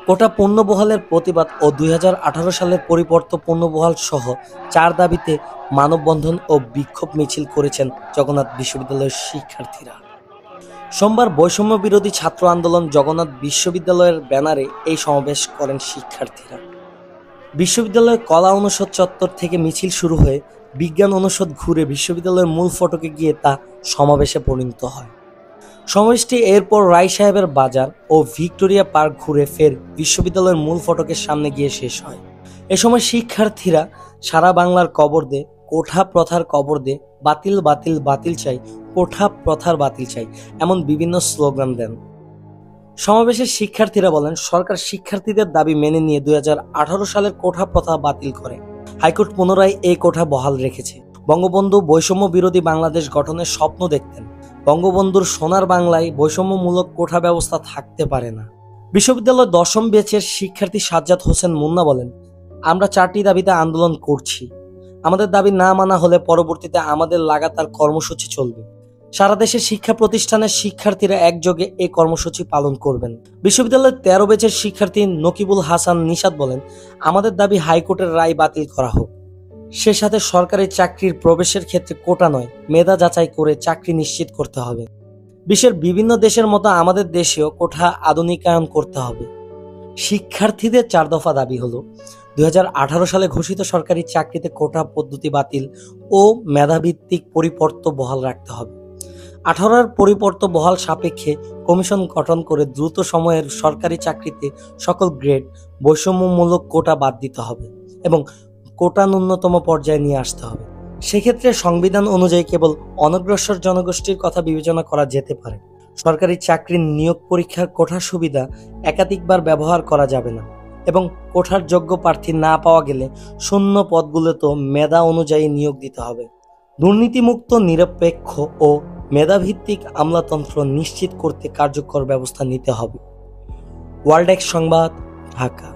কোটা পুনর্বহালের প্রতিবাদ ও ২০১৮ সালের পরিবর্তন পুনর্বহাল সহ ৪ দাবিতে মানববন্ধন ও বিক্ষোভ মিছিল করেছেন জগন্নাথ বিশ্ববিদ্যালয়ের শিক্ষার্থীরা। সোমবার বৈষম্য বিরোধী ছাত্র আন্দোলন জগন্নাথ বিশ্ববিদ্যালয়ের ব্যানারে এই সমাবেশ করেন শিক্ষার্থীরা। বিশ্ববিদ্যালয়ের কলা অনুষদ চত্বর থেকে মিছিল শুরু হয়ে বিজ্ঞান অনুষদ ঘুরে বিশ্ববিদ্যালয়ের মূল ফটকে গিয়ে তা সমাবেশে পরিণত হয়। সমাবেশটি এরপর রায় সাহেবের বাজার ও ভিক্টোরিয়া পার্ক ঘুরে ফের বিশ্ববিদ্যালয়ের মূল ফটকের সামনে গিয়ে শেষ হয়। এ সময় শিক্ষার্থীরা সারা বাংলার কবর দে, কোঠা প্রথার কবর দে, বাতিল বাতিল বাতিল চাই, কোঠা প্রথার বাতিল চাই, এমন বিভিন্ন স্লোগান দেন। সমাবেশের শিক্ষার্থীরা বলেন, সরকার শিক্ষার্থীদের দাবি মেনে নিয়ে ২০১৮ সালের কোঠা প্রথা বাতিল করে। হাইকোর্ট পুনরায় এই কোঠা বহাল রেখেছে। বঙ্গবন্ধু বৈষম্য বিরোধী বাংলাদেশ গঠনের স্বপ্ন দেখতেন। বঙ্গবন্ধুর সোনার বাংলায় বৈষম্যমূলক কোঠা ব্যবস্থা থাকতে পারে না। বিশ্ববিদ্যালয়ের ১০ম ব্যাচের শিক্ষার্থী সাজ্জাদ হোসেন মুন্না বলেন, আমরা ৪টি দাবিতে আন্দোলন করছি। আমাদের দাবি না মানা হলে পরবর্তীতে আমাদের লাগাতার কর্মসূচি চলবে। সারা দেশের শিক্ষা প্রতিষ্ঠানের শিক্ষার্থীরা একযোগে এই কর্মসূচি পালন করবেন। বিশ্ববিদ্যালয়ের ১৩ ব্যাচের শিক্ষার্থী নকিবুল হাসান নিশাত বলেন, আমাদের দাবি হাইকোর্টের রায় বাতিল করা হোক। সে সাথে সরকারি চাকরির প্রবেশের ক্ষেত্রে কোটা নয়, মেধা যাচাই করে চাকরি নিশ্চিত করতে হবে। বিশ্বের বিভিন্ন দেশের মতো আমাদের দেশেও কোঠা আধুনিকায়ন করতে হবে। শিক্ষার্থীদের ৪ দফা দাবি হলো ২০১৮ সালে ঘোষিত সরকারি চাকরিতে কোটা পদ্ধতি বাতিল ও মেধাভিত্তিক পরিপর্ত বহাল রাখতে হবে। 18 পরিপর্ত বহাল সাপেক্ষে কমিশন গঠন করে দ্রুত সময়ের সরকারি চাকরিতে সকল গ্রেড বৈষম্যমূলক কোটা বাদ দিতে হবে এবং কোটা ন্যূনতম পর্যায়ে নিয়ে আসতে হবে। সেক্ষেত্রে সংবিধান অনুযায়ী কেবল অনগ্রসর জনগোষ্ঠীর কথা বিবেচনা করা যেতে পারে। সরকারি চাকরির নিয়োগ পরীক্ষার কোঠার সুবিধা একাধিকবার ব্যবহার করা যাবে না এবং কোঠার যোগ্য প্রার্থী না পাওয়া গেলে শূন্য পদগুলোতে মেধা অনুযায়ী নিয়োগ দিতে হবে। দুর্নীতিমুক্ত, নিরপেক্ষ ও মেধাভিত্তিক আমলাতন্ত্র নিশ্চিত করতে কার্যকর ব্যবস্থা নিতে হবে। ওয়ার্ল্ড এক্স সংবাদ, ঢাকা।